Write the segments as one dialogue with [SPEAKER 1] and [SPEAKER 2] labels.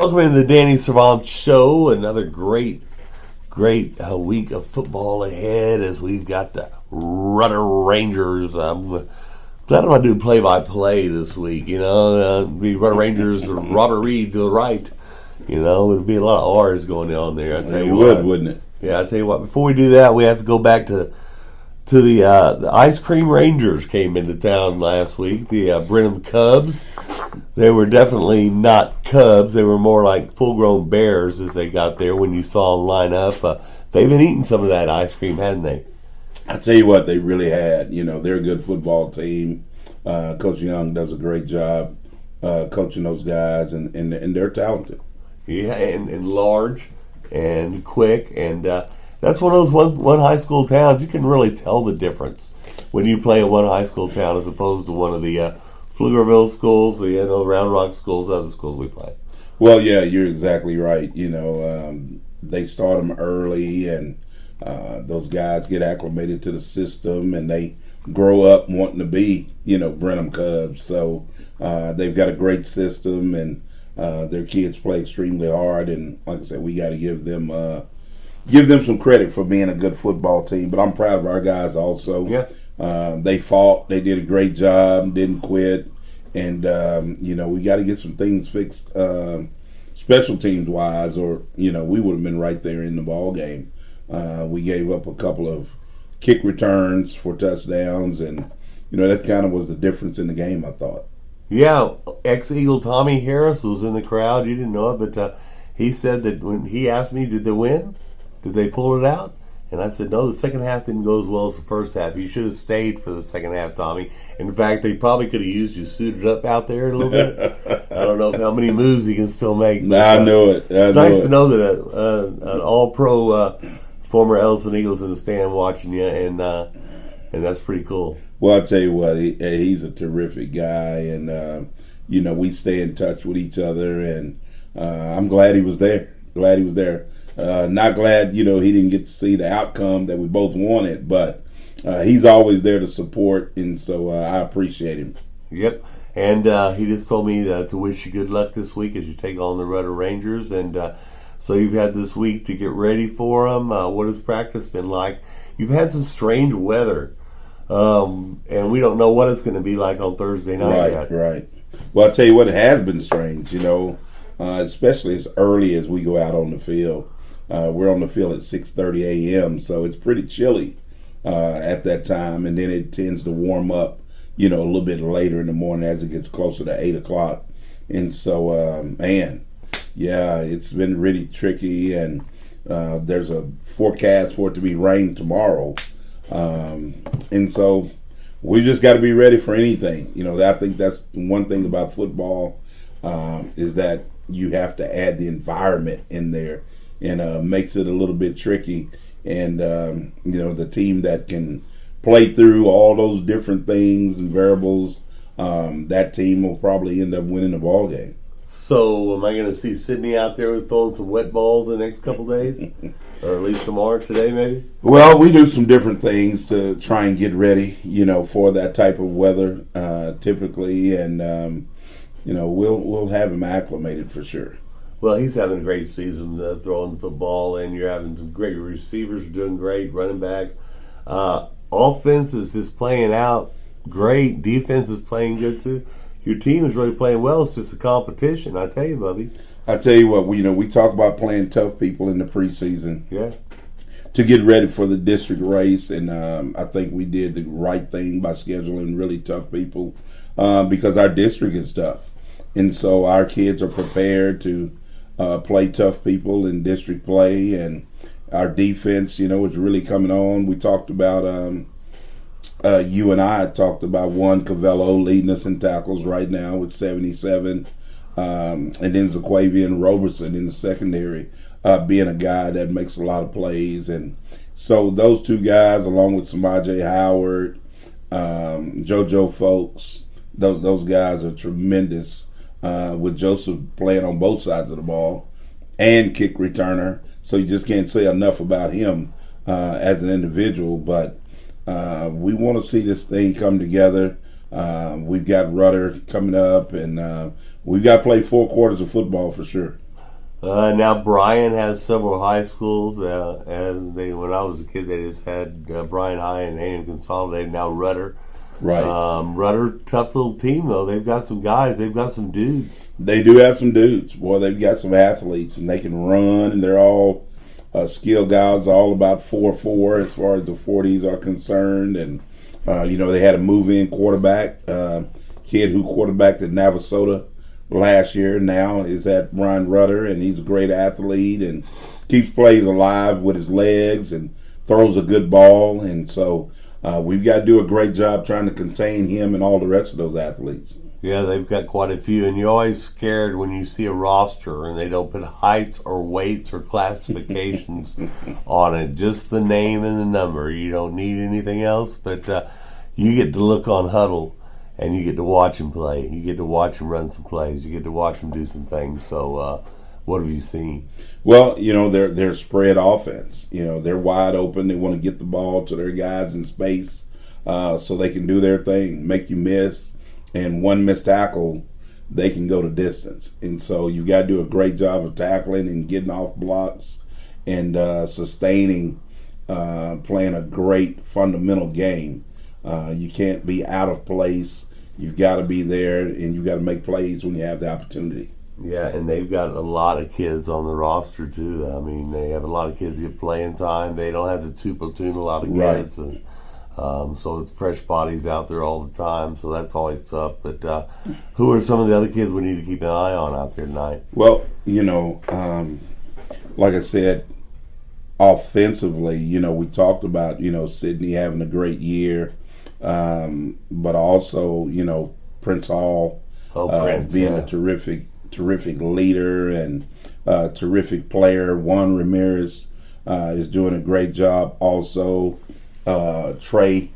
[SPEAKER 1] Welcome into the Danny Servance Show. Another great week of football ahead as we've got the Rudder Rangers. I'm glad I'm going to do play-by-play this week. The Rudder Rangers, Robert Reed to the right. There'd be a lot of R's going on there. I tell you what,
[SPEAKER 2] wouldn't it?
[SPEAKER 1] Yeah, I tell you what. Before we do that, we have to go back to the Ice Cream Rangers came into town last week. The Brenham Cubs. They were definitely not Cubs. They were more like full-grown bears as they got there when you saw them line up. They've been eating some of that ice cream, hadn't they?
[SPEAKER 2] I tell you what, they really had. They're a good football team. Coach Young does a great job coaching those guys, and they're talented.
[SPEAKER 1] Yeah, and large and quick, and that's one of those one high school towns. You can really tell the difference when you play at one high school town as opposed to one of the Pflugerville schools, the Round Rock schools, other schools we play.
[SPEAKER 2] Well, yeah, you're exactly right. They start them early, and those guys get acclimated to the system, and they grow up wanting to be, Brenham Cubs. So they've got a great system, and their kids play extremely hard. And like I said, we got to give them some credit for being a good football team. But I'm proud of our guys also.
[SPEAKER 1] Yeah.
[SPEAKER 2] They fought. They did a great job. Didn't quit. And, we got to get some things fixed special teams wise, or, we would have been right there in the ball game. We gave up a couple of kick returns for touchdowns, and, that kind of was the difference in the game, I thought.
[SPEAKER 1] Yeah, ex-Eagle Tommy Harris was in the crowd. You didn't know it, but he said that when he asked me, did they win? Did they pull it out? And I said, no, the second half didn't go as well as the first half. You should have stayed for the second half, Tommy. In fact, they probably could have used you suited up out there a little bit. I don't know how many moves he can still make.
[SPEAKER 2] But, I know it.
[SPEAKER 1] It's nice to know that an all-pro former Ellison Eagles in the stand watching you, and that's pretty cool.
[SPEAKER 2] Well, I'll tell you what, he's a terrific guy, and, we stay in touch with each other, and I'm glad he was there. Not glad, he didn't get to see the outcome that we both wanted, but he's always there to support, and so I appreciate him.
[SPEAKER 1] Yep, and he just told me to wish you good luck this week as you take on the Rudder Rangers, and so you've had this week to get ready for them. What has practice been like? You've had some strange weather, and we don't know what it's going to be like on Thursday night yet.
[SPEAKER 2] Right. Well, I'll tell you what, it has been strange, especially as early as we go out on the field. We're on the field at 6:30 a.m., so it's pretty chilly at that time, and then it tends to warm up, a little bit later in the morning as it gets closer to 8 o'clock. And so, it's been really tricky, and there's a forecast for it to be rain tomorrow. And so we just got to be ready for anything. I think that's one thing about football is that you have to add the environment in there, and makes it a little bit tricky. And, the team that can play through all those different things and variables, that team will probably end up winning the ball game.
[SPEAKER 1] So am I going to see Sydney out there throwing some wet balls the next couple days? Or at least tomorrow, today maybe?
[SPEAKER 2] Well, we do some different things to try and get ready, for that type of weather typically. And, we'll have him acclimated for sure.
[SPEAKER 1] Well, he's having a great season throwing the football, and you're having some great receivers doing great, running backs. Offense is just playing out great. Defense is playing good too. Your team is really playing well. It's just a competition, I tell you, Bubby.
[SPEAKER 2] I tell you what, we talk about playing tough people in the preseason.
[SPEAKER 1] Yeah.
[SPEAKER 2] To get ready for the district race, and I think we did the right thing by scheduling really tough people because our district is tough. And so our kids are prepared to play tough people in district play, and our defense, is really coming on. We talked about, you and I talked about Juan Cavello leading us in tackles right now with 77, and then Zaquavian Robertson in the secondary being a guy that makes a lot of plays. And so those two guys, along with Samaje Howard, JoJo Folks, those guys are tremendous. With Joseph playing on both sides of the ball and kick returner. So you just can't say enough about him as an individual. But we want to see this thing come together. We've got Rudder coming up, and we've got to play 4 quarters of football for sure.
[SPEAKER 1] Now Bryan has several high schools. When I was a kid, they just had Bryan High and A&M Consolidated. Now Rudder.
[SPEAKER 2] Right.
[SPEAKER 1] Rudder, tough little team though. They've got some guys. They've got some dudes.
[SPEAKER 2] They do have some dudes. Boy, they've got some athletes, and they can run, and they're all skilled guys, all about 4'4" as far as the 40s are concerned. And, they had a move-in quarterback, kid who quarterbacked at Navasota last year, now is at Ryan Rudder, and he's a great athlete and keeps plays alive with his legs and throws a good ball. And so we've got to do a great job trying to contain him and all the rest of those athletes.
[SPEAKER 1] Yeah, they've got quite a few, and you're always scared when you see a roster and they don't put heights or weights or classifications on it. Just the name and the number. You don't need anything else, but you get to look on Huddle, and you get to watch him play. You get to watch him run some plays. You get to watch him do some things. So what have you seen?
[SPEAKER 2] Well, they're spread offense. They're wide open. They want to get the ball to their guys in space so they can do their thing, make you miss. And one missed tackle, they can go to distance. And so you got to do a great job of tackling and getting off blocks and sustaining, playing a great fundamental game. You can't be out of place. You've got to be there, and you've got to make plays when you have the opportunity.
[SPEAKER 1] Yeah, and they've got a lot of kids on the roster, too. I mean, they have a lot of kids get playing time. They don't have to two-platoon a lot of kids.
[SPEAKER 2] Right.
[SPEAKER 1] And, so it's fresh bodies out there all the time, so that's always tough. But who are some of the other kids we need to keep an eye on out there tonight?
[SPEAKER 2] Well, like I said, offensively, we talked about, Sydney having a great year, but also, Prince Hall being a terrific leader and terrific player. Juan Ramirez is doing a great job also. Trey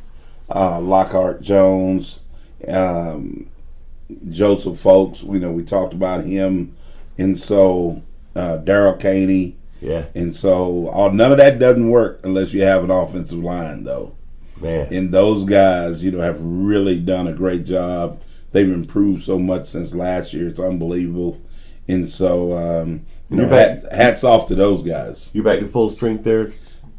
[SPEAKER 2] Lockhart Jones, Joseph Folks, we talked about him, and so Daryl Caney.
[SPEAKER 1] Yeah.
[SPEAKER 2] And so none of that doesn't work unless you have an offensive line, though.
[SPEAKER 1] Man.
[SPEAKER 2] And those guys, have really done a great job. They've improved so much since last year. It's unbelievable. And so, hats off to those guys.
[SPEAKER 1] You back to full strength there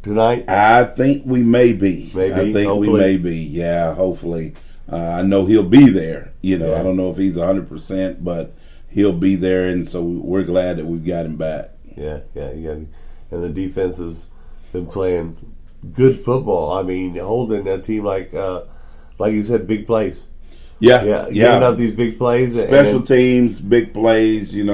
[SPEAKER 1] tonight?
[SPEAKER 2] I think we may be.
[SPEAKER 1] Hopefully.
[SPEAKER 2] We may be. Yeah, hopefully. I know he'll be there.
[SPEAKER 1] Yeah.
[SPEAKER 2] I don't know if he's 100%, but he'll be there, and so we're glad that we've got him back.
[SPEAKER 1] Yeah, and the defense has been playing good football. I mean, holding a team like you said, big plays.
[SPEAKER 2] Yeah.
[SPEAKER 1] Giving up these big plays.
[SPEAKER 2] Special teams, big plays, and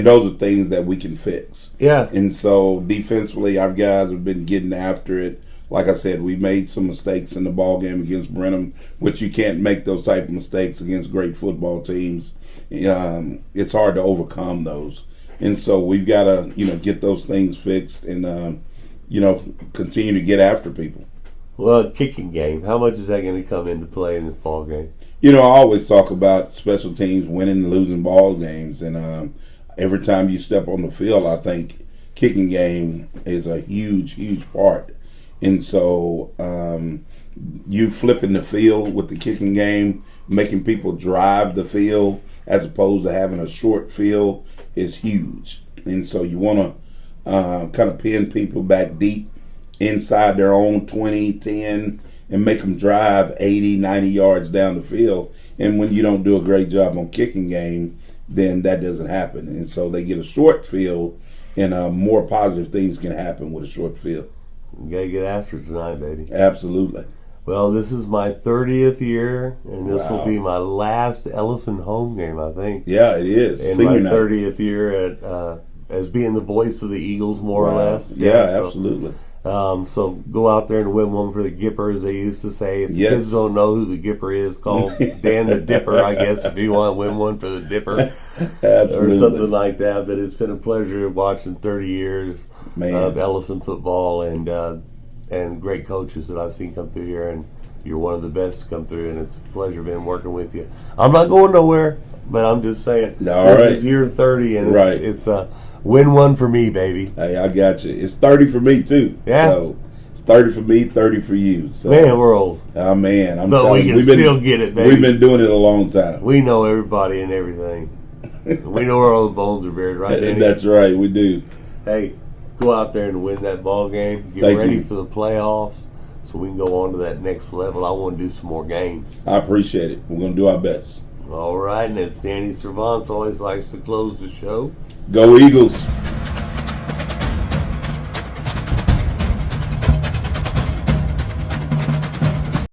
[SPEAKER 2] those are things that we can fix.
[SPEAKER 1] Yeah.
[SPEAKER 2] And so defensively, our guys have been getting after it. Like I said, we made some mistakes in the ball game against Brenham, which you can't make those type of mistakes against great football teams. It's hard to overcome those. And so we've got to, get those things fixed and, continue to get after people.
[SPEAKER 1] Well, kicking game, how much is that going to come into play in this ball game?
[SPEAKER 2] I always talk about special teams winning and losing ball games. And every time you step on the field, I think kicking game is a huge, huge part. And so you flipping the field with the kicking game, making people drive the field as opposed to having a short field is huge. And so you want to kind of pin people back deep inside their own 20, 10, and make them drive 80, 90 yards down the field. And when you don't do a great job on kicking game, then that doesn't happen. And so they get a short field, and more positive things can happen with a short field.
[SPEAKER 1] You got to get after it tonight, baby.
[SPEAKER 2] Absolutely.
[SPEAKER 1] Well, this is my 30th year, and this
[SPEAKER 2] Wow.
[SPEAKER 1] will be my last Ellison home game, I think.
[SPEAKER 2] Yeah, it is.
[SPEAKER 1] And
[SPEAKER 2] Senior
[SPEAKER 1] my
[SPEAKER 2] night.
[SPEAKER 1] 30th year at as being the voice of the Eagles, more or
[SPEAKER 2] Wow.
[SPEAKER 1] less.
[SPEAKER 2] Yeah,
[SPEAKER 1] so,
[SPEAKER 2] absolutely.
[SPEAKER 1] So go out there and win one for the Gipper, as they used to say. If
[SPEAKER 2] Yes.
[SPEAKER 1] kids don't know who the Gipper is, call Dan the Dipper, I guess, if you want to win one for the Dipper.
[SPEAKER 2] Absolutely.
[SPEAKER 1] Or something like that. But it's been a pleasure watching 30 years of Ellison football and great coaches that I've seen come through here. And you're one of the best to come through, and it's a pleasure being working with you. I'm not going nowhere, but I'm just saying this is year 30, and it's win one for me, baby.
[SPEAKER 2] Hey, I got you. It's 30 for me, too.
[SPEAKER 1] Yeah.
[SPEAKER 2] So it's 30 for me, 30 for you. So,
[SPEAKER 1] Man, we're old.
[SPEAKER 2] Oh, man.
[SPEAKER 1] But we can still get it, baby.
[SPEAKER 2] We've been doing it a long time.
[SPEAKER 1] We know everybody and everything. We know where all the bones are buried, right, Danny?
[SPEAKER 2] That's right, we do.
[SPEAKER 1] Hey, go out there and win that ball game. Get
[SPEAKER 2] Thank
[SPEAKER 1] ready
[SPEAKER 2] you.
[SPEAKER 1] for the playoffs so we can go on to that next level. I want to do some more games.
[SPEAKER 2] I appreciate it. We're going to do our best.
[SPEAKER 1] All right, and as Danny Servance always likes to close the show,
[SPEAKER 2] Go Eagles.